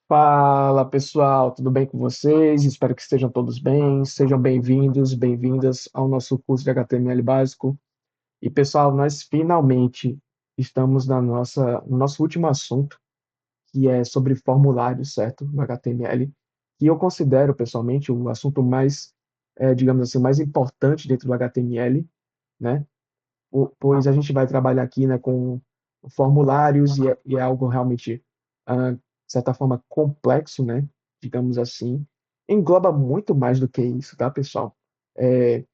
Fala pessoal, tudo bem com vocês? Espero que estejam todos bem. Sejam bem-vindos, bem-vindas ao nosso curso de HTML básico. E pessoal, nós finalmente estamos no nosso último assunto, que é sobre formulários, certo? No HTML, que eu considero pessoalmente o assunto mais, digamos assim, mais importante dentro do HTML, né? Pois a gente vai trabalhar aqui, né, com formulários e é algo realmente, de certa forma, complexo, né, digamos assim. Engloba muito mais do que isso, tá, pessoal? É,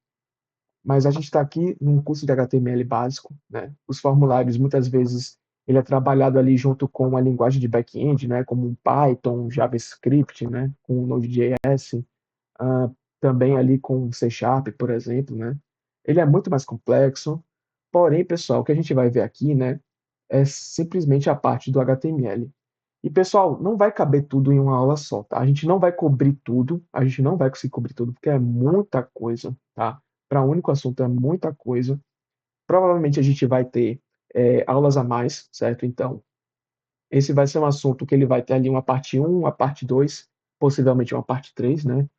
mas a gente está aqui num curso de HTML básico, né? Os formulários, muitas vezes, ele é trabalhado ali junto com a linguagem de back-end, né, como um Python, JavaScript, né, com o Node.js, ah, também ali com C Sharp, por exemplo, né? Ele é muito mais complexo, porém, pessoal, o que a gente vai ver aqui, né, é simplesmente a parte do HTML. E, pessoal, não vai caber tudo em uma aula só, tá? A gente não vai cobrir tudo, a gente não vai conseguir cobrir tudo, porque é muita coisa, tá? Para um único assunto é muita coisa. Provavelmente a gente vai ter aulas a mais, certo? Então, esse vai ser um assunto que ele vai ter ali uma parte um, uma parte 2, possivelmente uma parte 3, né?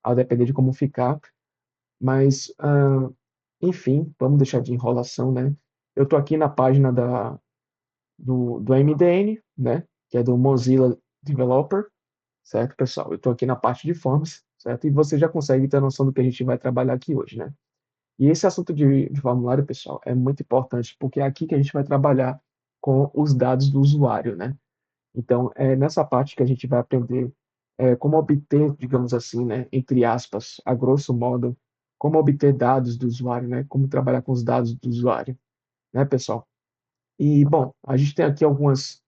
A depender de como ficar. Mas, enfim, vamos deixar de enrolação, né? Eu estou aqui na página do MDN, né? Que é do Mozilla Developer, certo, pessoal? Eu estou aqui na parte de forms, certo? E você já consegue ter noção do que a gente vai trabalhar aqui hoje, né? E esse assunto de formulário, pessoal, é muito importante, porque é aqui que a gente vai trabalhar com os dados do usuário, né? Então, é nessa parte que a gente vai aprender como obter, digamos assim, né, entre aspas, a grosso modo, como obter dados do usuário, né, como trabalhar com os dados do usuário, né, pessoal? E, bom, a gente tem aqui algumas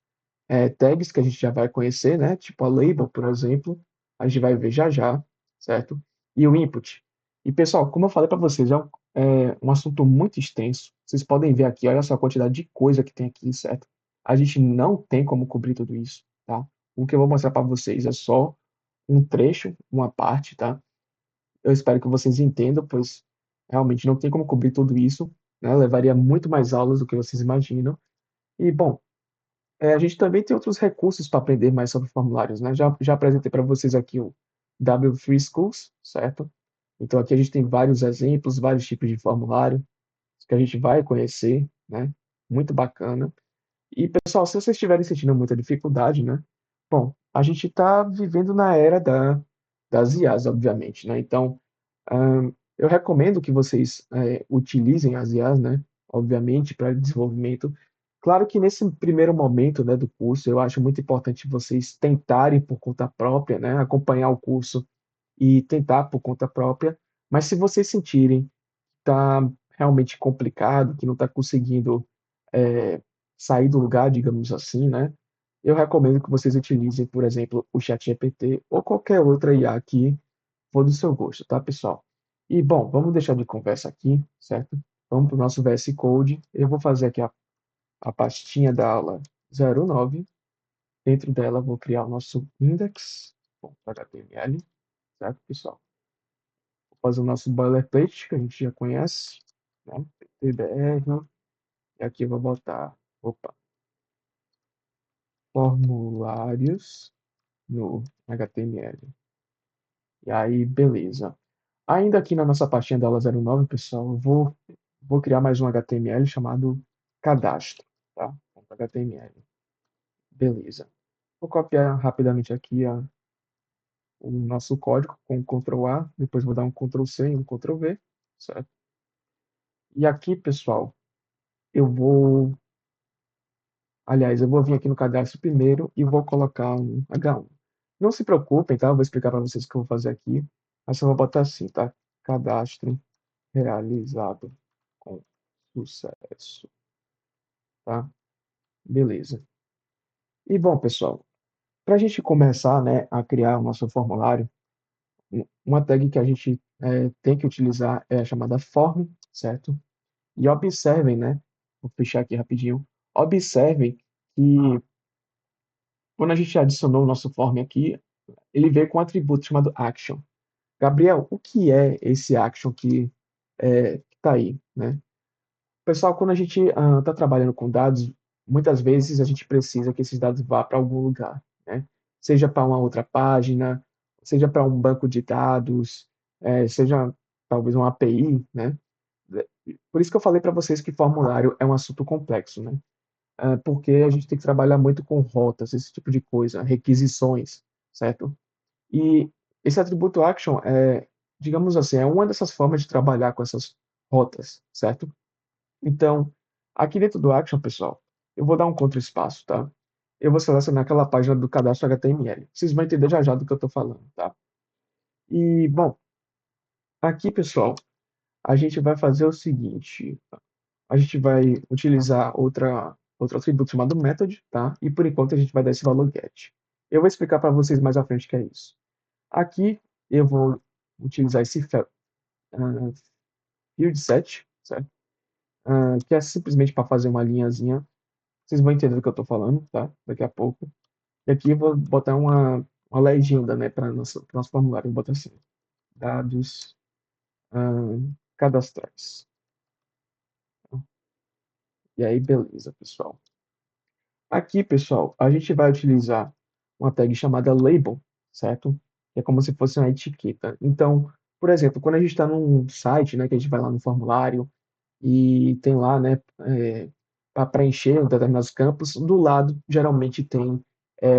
tags que a gente já vai conhecer, né, tipo a label, por exemplo, a gente vai ver já já, certo? E o input. E, pessoal, como eu falei para vocês, é um assunto muito extenso. Vocês podem ver aqui, olha só a quantidade de coisa que tem aqui, certo? A gente não tem como cobrir tudo isso, tá? O que eu vou mostrar para vocês é só um trecho, uma parte, tá? Eu espero que vocês entendam, pois realmente não tem como cobrir tudo isso, né? Levaria muito mais aulas do que vocês imaginam. E, bom, a gente também tem outros recursos para aprender mais sobre formulários, né? Já apresentei para vocês aqui o W3 Schools, certo? Então, aqui a gente tem vários exemplos, vários tipos de formulário que a gente vai conhecer, né? Muito bacana. E, pessoal, se vocês estiverem sentindo muita dificuldade, né? Bom, a gente está vivendo na era das IAs, obviamente, né? Então, eu recomendo que vocês utilizem as IAs, né? Obviamente, para desenvolvimento. Claro que nesse primeiro momento, né, do curso, eu acho muito importante vocês tentarem por conta própria, né? Acompanhar o curso e tentar por conta própria. Mas se vocês sentirem que está realmente complicado, que não está conseguindo é, sair do lugar, digamos assim, né? Eu recomendo que vocês utilizem, por exemplo, o ChatGPT ou qualquer outra IA que for do seu gosto, tá, pessoal? E, bom, vamos deixar de conversa aqui, certo? Vamos para o nosso VS Code. Eu vou fazer aqui a pastinha da aula 09. Dentro dela, vou criar o nosso index.html, certo, pessoal? Vou fazer o nosso boilerplate, que a gente já conhece, né? PTBR. E aqui eu vou botar, opa, formulários no HTML. E aí, beleza. Ainda aqui na nossa pastinha da aula 09, pessoal, vou criar mais um HTML chamado cadastro, tá? HTML. Beleza. Vou copiar rapidamente aqui o nosso código com Ctrl A, depois vou dar um Ctrl C e um Ctrl V, certo? E aqui, pessoal, eu vou vir aqui no cadastro primeiro e vou colocar um H1. Não se preocupem, tá? Eu vou explicar para vocês o que eu vou fazer aqui. Mas eu vou botar assim, tá? Cadastro realizado com sucesso, tá? Beleza. E bom, pessoal, para a gente começar, né, a criar o nosso formulário, uma tag que a gente tem que utilizar é a chamada form, certo? E observem, né? Vou fechar aqui rapidinho. Observem que quando a gente adicionou o nosso form aqui, ele veio com um atributo chamado action. Gabriel, o que é esse action que está aí, né? Pessoal, quando a gente trabalhando com dados, muitas vezes a gente precisa que esses dados vá para algum lugar, né? seja para uma outra página, seja para um banco de dados, seja talvez uma API, né? Por isso que eu falei para vocês que formulário é um assunto complexo, né? Porque a gente tem que trabalhar muito com rotas, esse tipo de coisa, requisições, certo? E esse atributo action digamos assim, é uma dessas formas de trabalhar com essas rotas, certo? Então, aqui dentro do action, pessoal, eu vou dar um contra-espaço, tá? Eu vou selecionar aquela página do cadastro HTML. Vocês vão entender já já do que eu estou falando, tá? E, bom, aqui, pessoal, a gente vai fazer o seguinte. A gente vai utilizar outro atributo chamado method, tá? E por enquanto a gente vai dar esse valor get. Eu vou explicar para vocês mais à frente o que é isso. Aqui eu vou utilizar esse field set, certo? Que é simplesmente para fazer uma linhazinha. Vocês vão entender do que eu estou falando, tá? Daqui a pouco. E aqui eu vou botar uma legenda, né, para nosso formulário. Eu vou botar assim, dados cadastrais. E aí, beleza, pessoal. Aqui, pessoal, a gente vai utilizar uma tag chamada label, certo? Que é como se fosse uma etiqueta. Então, por exemplo, quando a gente está num site, né, que a gente vai lá no formulário e tem lá, né, para preencher determinados campos, do lado geralmente tem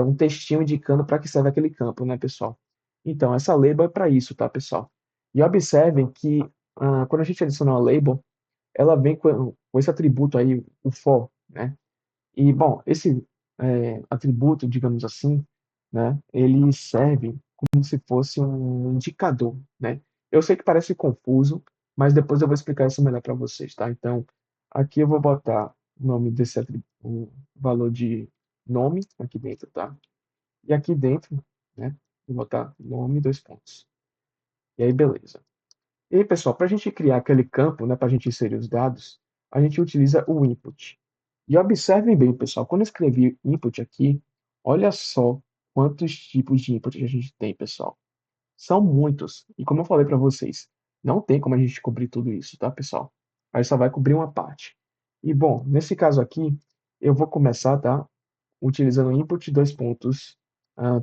um textinho indicando para que serve aquele campo, né, pessoal? Então, essa label é para isso, tá, pessoal? E observem que quando a gente adiciona uma label, ela vem com esse atributo aí, o for, né? E, bom, esse atributo, digamos assim, né, ele serve como se fosse um indicador, né? Eu sei que parece confuso, mas depois eu vou explicar isso melhor para vocês, tá? Então, aqui eu vou botar o nome desse atributo, o valor de nome aqui dentro, tá? E aqui dentro, né, vou botar nome, dois pontos. E aí, beleza. E aí, pessoal, para a gente criar aquele campo, né, para a gente inserir os dados, a gente utiliza o input. E observem bem, pessoal, quando eu escrevi input aqui, olha só quantos tipos de input a gente tem, pessoal. São muitos. E como eu falei para vocês, não tem como a gente cobrir tudo isso, tá, pessoal? Aí só vai cobrir uma parte. E, bom, nesse caso aqui, eu vou começar, tá, utilizando input dois pontos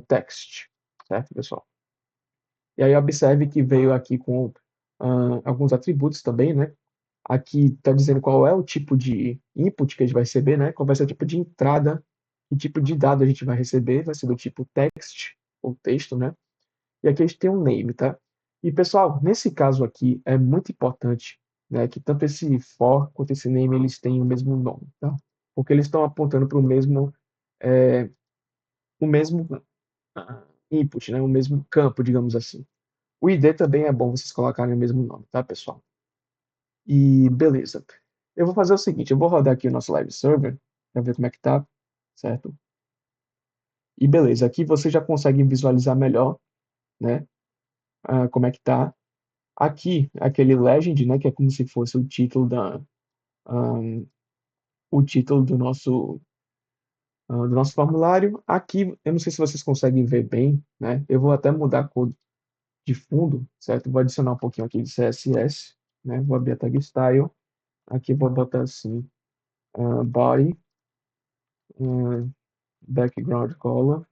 text, certo, pessoal? E aí observe que veio aqui com alguns atributos também, né? Aqui está dizendo qual é o tipo de input que a gente vai receber, né? Qual vai ser o tipo de entrada e tipo de dado a gente vai receber, vai ser do tipo text, ou texto, né? E aqui a gente tem um name, tá? E pessoal, nesse caso aqui é muito importante, né, que tanto esse for quanto esse name eles têm o mesmo nome, tá? Porque eles estão apontando para é, o mesmo input, né? O mesmo campo, digamos assim. O ID também é bom vocês colocarem o mesmo nome, tá, pessoal? E beleza. Eu vou fazer o seguinte, eu vou rodar aqui o nosso live server para ver como é que tá, certo? E beleza, aqui você já consegue visualizar melhor, né, como é que tá. Aqui, aquele legend, né, que é como se fosse um, o título do nosso formulário. Aqui, eu não sei se vocês conseguem ver bem, né? Eu vou até mudar a cor de fundo, certo? Vou adicionar um pouquinho aqui de CSS, né? Vou abrir a tag style. Aqui vou botar assim, body, uh, background color,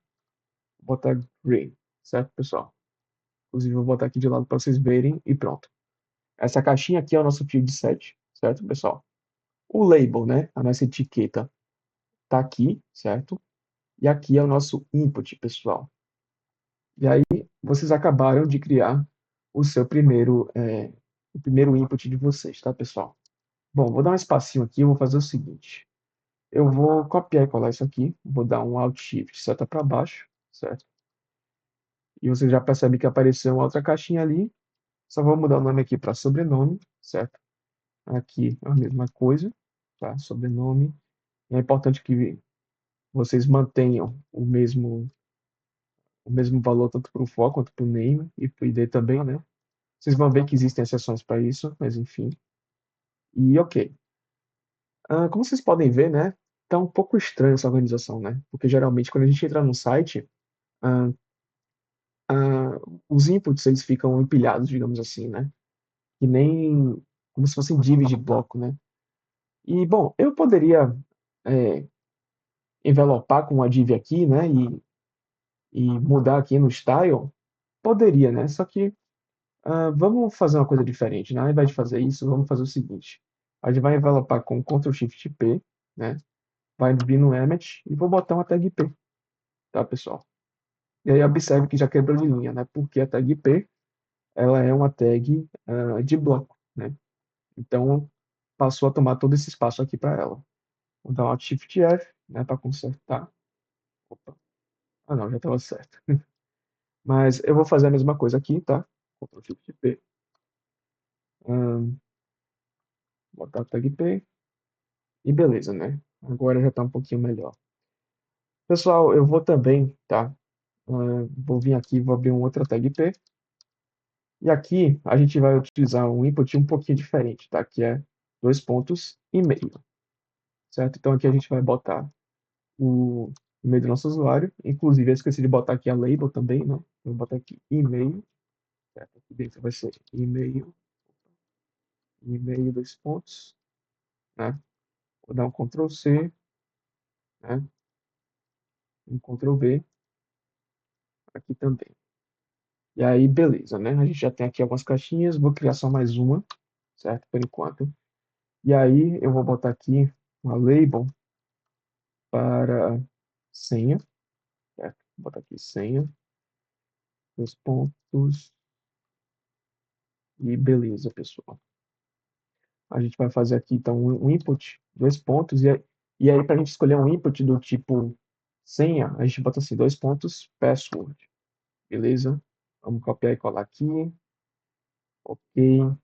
vou botar green, certo, pessoal? Inclusive, vou botar aqui de lado para vocês verem e pronto. Essa caixinha aqui é o nosso field set, certo, pessoal? O label, né? A nossa etiqueta tá aqui, certo? E aqui é o nosso input, pessoal. E aí, vocês acabaram de criar o primeiro input de vocês, tá, pessoal? Bom, vou dar um espacinho aqui, eu vou fazer o seguinte. Eu vou copiar e colar isso aqui, vou dar um Alt Shift, seta para baixo, certo? E você já percebe que apareceu uma outra caixinha ali. Só vou mudar o nome aqui para sobrenome, certo? Aqui a mesma coisa, tá? Sobrenome. É importante que vocês mantenham o mesmo valor tanto para o for quanto para o name e para o ID também, né? Vocês vão ver que existem exceções para isso, mas enfim. E ok. Como vocês podem ver, né? Tá um pouco estranha essa organização, né? Porque geralmente quando a gente entra num site, ah, os inputs eles ficam empilhados, digamos assim, né? Que nem como se fossem divs de bloco, né? E bom, eu poderia é, envelopar com uma div aqui, né? e mudar aqui no style, poderia, né? Só que vamos fazer uma coisa diferente, né? Ao invés de fazer isso, vamos fazer o seguinte. A gente vai envelopar com Ctrl Shift P, né? Vai vir no Emmet e vou botar uma tag P, tá, pessoal? E aí observe que já quebrou de linha, né? Porque a tag P, ela é uma tag de bloco, né? Então, passou a tomar todo esse espaço aqui para ela. Vou dar um Alt Shift F, né, para consertar. Opa. Ah, não, já estava certo. Mas eu vou fazer a mesma coisa aqui, tá? Ctrl Shift P. Botar a tag P. E beleza, né? Agora já está um pouquinho melhor. Pessoal, eu vou também, tá? Vou vir aqui, vou abrir uma outra tag P. E aqui a gente vai utilizar um input um pouquinho diferente, tá? Que é 2 pontos e meio, certo? Então aqui a gente vai botar o e-mail do nosso usuário. Inclusive, eu esqueci de botar aqui a label também, né? Vou botar aqui e-mail, certo? Aqui dentro vai ser e-mail, 2 pontos, né? Vou dar um Ctrl C, né? Um Ctrl V aqui também. E aí, beleza, né? A gente já tem aqui algumas caixinhas, vou criar só mais uma, certo? Por enquanto. E aí, eu vou botar aqui uma label para senha, certo? Vou botar aqui senha, 2 pontos, e beleza, pessoal. A gente vai fazer aqui, então, um input, 2 pontos, e aí para a gente escolher um input do tipo senha, a gente bota assim, 2 pontos, password, beleza? Vamos copiar e colar aqui, ok,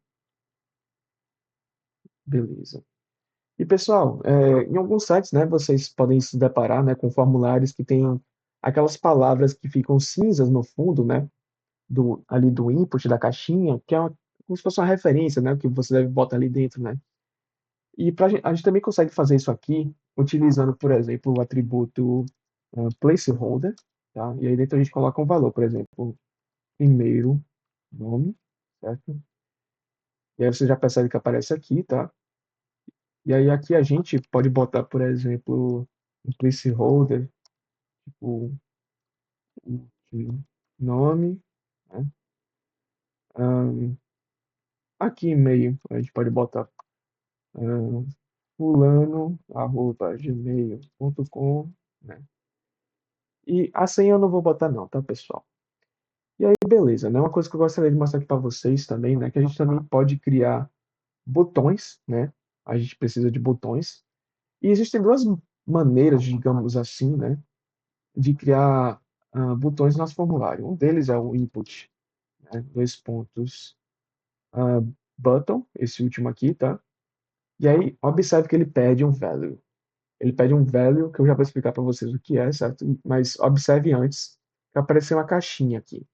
beleza. E pessoal, em alguns sites, né, vocês podem se deparar, né, com formulários que têm aquelas palavras que ficam cinzas no fundo, né, ali do input da caixinha, que é como se fosse uma referência, né, que você deve botar ali dentro, né. E a gente também consegue fazer isso aqui utilizando, por exemplo, o atributo placeholder, tá? E aí dentro a gente coloca um valor, por exemplo, primeiro nome, certo? E aí você já percebe que aparece aqui, tá? E aí aqui a gente pode botar, por exemplo, um placeholder, tipo, nome, né? Ahn, Aqui e-mail, a gente pode botar fulano@gmail.com, né? E a senha eu não vou botar não, tá, pessoal? E aí, beleza, né? Uma coisa que eu gostaria de mostrar aqui para vocês também, né? Que a gente também pode criar botões, né? A gente precisa de botões. E existem duas maneiras, digamos assim, né? De criar botões no nosso formulário. Um deles é o input, né? 2 pontos, ah, button, esse último aqui, tá? E aí, observe que ele pede um value. Ele pede um value que eu já vou explicar para vocês o que é, certo? Mas observe antes que apareceu uma caixinha aqui.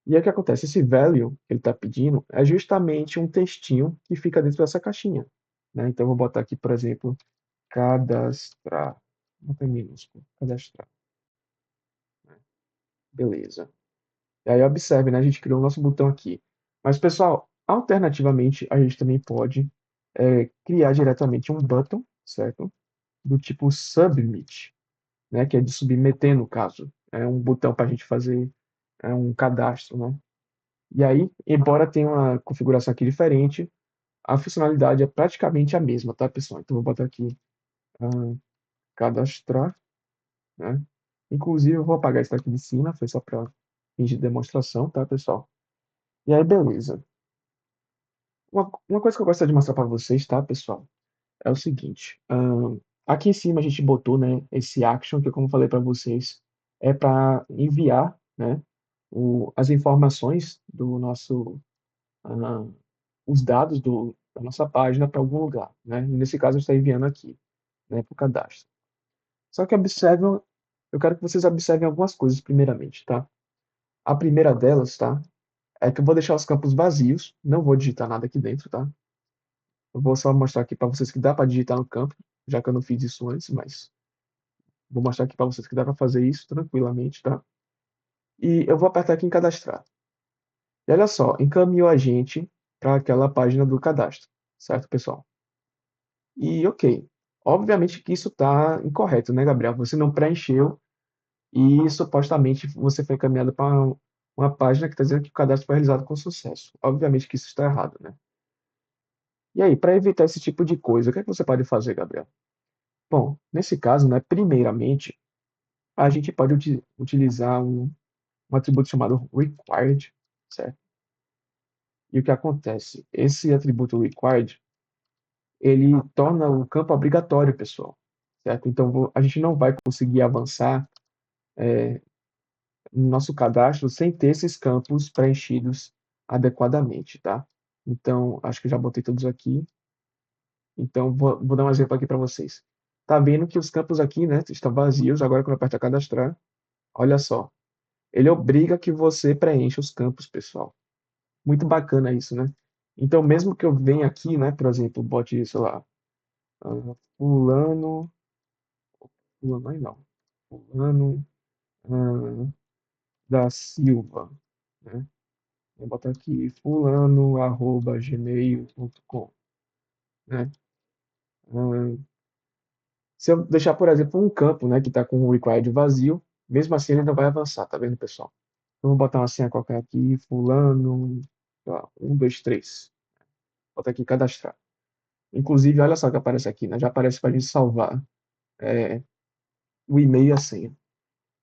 E aí o que acontece? Esse value que ele está pedindo é justamente um textinho que fica dentro dessa caixinha, né? Então eu vou botar aqui, por exemplo, cadastrar. Bota em minúsculo, cadastrar, né? Beleza. E aí observe, né? A gente criou o nosso botão aqui. Mas, pessoal, alternativamente, a gente também pode criar diretamente um button, certo? Do tipo submit, né? Que é de submeter, no caso. É um botão para a gente fazer um cadastro, né? E aí, embora tenha uma configuração aqui diferente, a funcionalidade é praticamente a mesma, tá, pessoal? Então, vou botar aqui ah, cadastrar, né? Inclusive, eu vou apagar isso aqui de cima, foi só para fingir demonstração, tá, pessoal? E aí, beleza. Uma coisa que eu gostaria de mostrar para vocês, tá, pessoal? É o seguinte. Aqui em cima a gente botou, né, esse action, que como eu falei para vocês, é para enviar, né, as informações do nosso ah, os dados da nossa página para algum lugar, né? E nesse caso, está enviando aqui, né, para o cadastro. Só que observe, eu quero que vocês observem algumas coisas primeiramente, tá? A primeira delas, tá? É que eu vou deixar os campos vazios, não vou digitar nada aqui dentro, tá? Eu vou só mostrar aqui para vocês que dá para digitar no campo, já que eu não fiz isso antes, mas vou mostrar aqui para vocês que dá para fazer isso tranquilamente, tá? E eu vou apertar aqui em cadastrar. E olha só, encaminhou a gente para aquela página do cadastro, certo, pessoal? E ok, obviamente que isso está incorreto, né, Gabriel? Você não preencheu e supostamente você foi encaminhado para uma página que está dizendo que o cadastro foi realizado com sucesso. Obviamente que isso está errado, né? E aí, para evitar esse tipo de coisa, o que é que você pode fazer, Gabriel? Bom, nesse caso, né, primeiramente, a gente pode utilizar um atributo chamado required, certo? E o que acontece? Esse atributo required, ele torna o campo obrigatório, pessoal, certo? Então, a gente não vai conseguir avançar no nosso cadastro sem ter esses campos preenchidos adequadamente, tá? Então, acho que eu já botei todos aqui. Então, vou dar um exemplo aqui para vocês. Tá vendo que os campos aqui, né, estão vazios. Agora, quando eu aperto cadastrar, olha só. Ele obriga que você preencha os campos, pessoal. Muito bacana isso, né? Então, mesmo que eu venha aqui, né, por exemplo, bote, sei lá, fulano, fulano aí não, fulano da Silva, né? Vou botar aqui fulano@gmail.com, né? Ah, Se eu deixar, por exemplo, um campo, né, que está com o required vazio, mesmo assim ele não vai avançar, tá vendo, pessoal? Então, vou botar uma senha qualquer aqui, fulano, sei lá, 1, 2, 3. Bota aqui cadastrar. Inclusive, olha só o que aparece aqui, né? Já aparece para a gente salvar o e-mail e a senha.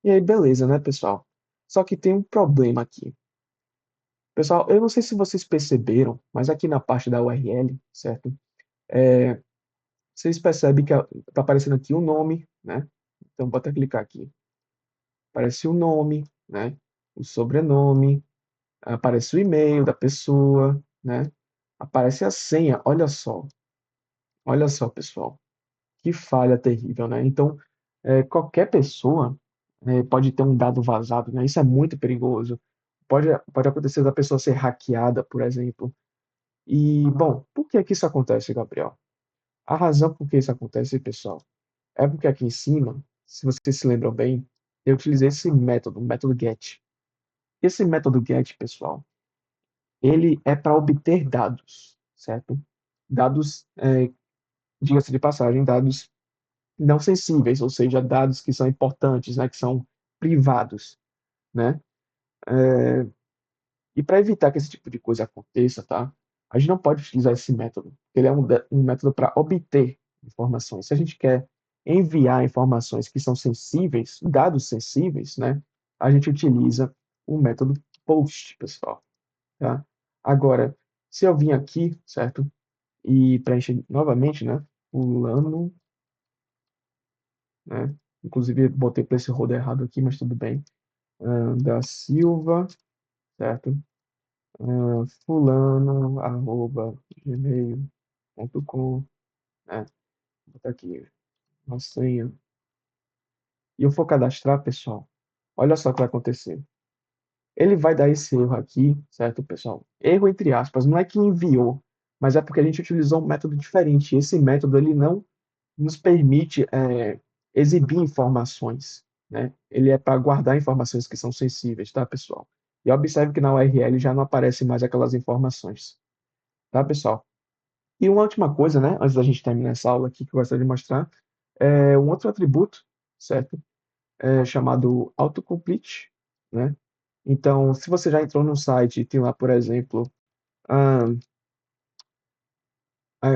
E aí, beleza, né, pessoal? Só que tem um problema aqui. Pessoal, eu não sei se vocês perceberam, mas aqui na parte da URL, certo? Vocês percebem que está aparecendo aqui o nome, né? Então, bota clicar aqui. Aparece o nome, né? O sobrenome, aparece o e-mail da pessoa, né? Aparece a senha. Olha só, pessoal. Que falha terrível, né? Então, qualquer pessoa pode ter um dado vazado, né? Isso é muito perigoso. Pode acontecer da pessoa ser hackeada, por exemplo. E, bom, por que que isso acontece, Gabriel? A razão por que isso acontece, pessoal, é porque aqui em cima, se vocês se lembram bem, eu utilizei esse método, o método GET. Esse método GET, pessoal, ele é para obter dados, certo? Dados, diga-se de passagem, dados não sensíveis, ou seja, dados que são importantes, né, que são privados, né? E para evitar que esse tipo de coisa aconteça, tá? A gente não pode utilizar esse método. Ele é um método para obter informações. Se a gente quer enviar informações que são sensíveis, dados sensíveis, né? A gente utiliza o método POST, pessoal, tá? Agora, se eu vim aqui, certo? E preencher novamente, né? Fulano, né? Inclusive, botei placeholder errado aqui, mas tudo bem. Da Silva, certo? Fulano@gmail.com, né? Vou botar aqui uma senha. E eu for cadastrar, pessoal, olha só o que vai acontecer. Ele vai dar esse erro aqui, certo, pessoal? Erro entre aspas, não é que enviou, mas é porque a gente utilizou um método diferente. Esse método ele não nos permite exibir informações, né? Ele é para guardar informações que são sensíveis, tá, pessoal? E observe que na URL já não aparecem mais aquelas informações, tá, pessoal? E uma última coisa, né, antes da gente terminar essa aula aqui, que eu gostaria de mostrar, é um outro atributo, certo? Chamado autocomplete, né? Então, se você já entrou no site e tem lá, por exemplo, ah,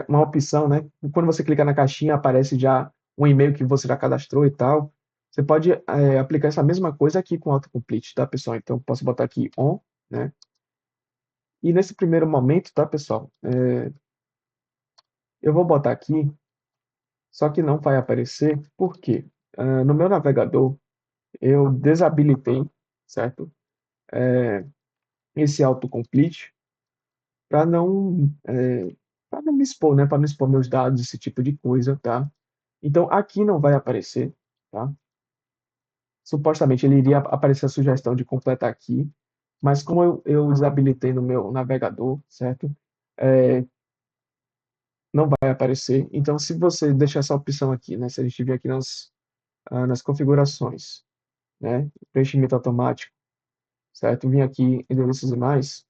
uma opção, né? Quando você clica na caixinha, aparece já um e-mail que você já cadastrou e tal. Você pode aplicar essa mesma coisa aqui com autocomplete, tá, pessoal? Então, posso botar aqui on, né? E nesse primeiro momento, tá, pessoal? Eu vou botar aqui, só que não vai aparecer, por quê? No meu navegador, eu desabilitei, certo? Esse autocomplete para para não me expor, né? Para não expor meus dados, esse tipo de coisa, tá? Então aqui não vai aparecer, tá? Supostamente ele iria aparecer a sugestão de completar aqui, mas como eu desabilitei no meu navegador, certo? É, não vai aparecer. Então, se você deixar essa opção aqui, né? Se a gente vir aqui nas configurações, né? Preenchimento automático, certo? Vim aqui endereços e mais.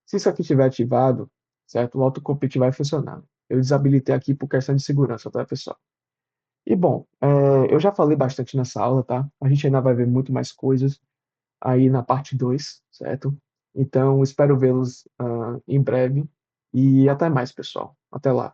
Se isso aqui estiver ativado, certo? O autocomplete vai funcionar. Eu desabilitei aqui por questão de segurança, tá, pessoal? E bom, eu já falei bastante nessa aula, tá? A gente ainda vai ver muito mais coisas aí na parte 2, certo? Então, espero vê-los em breve e até mais, pessoal. Até lá.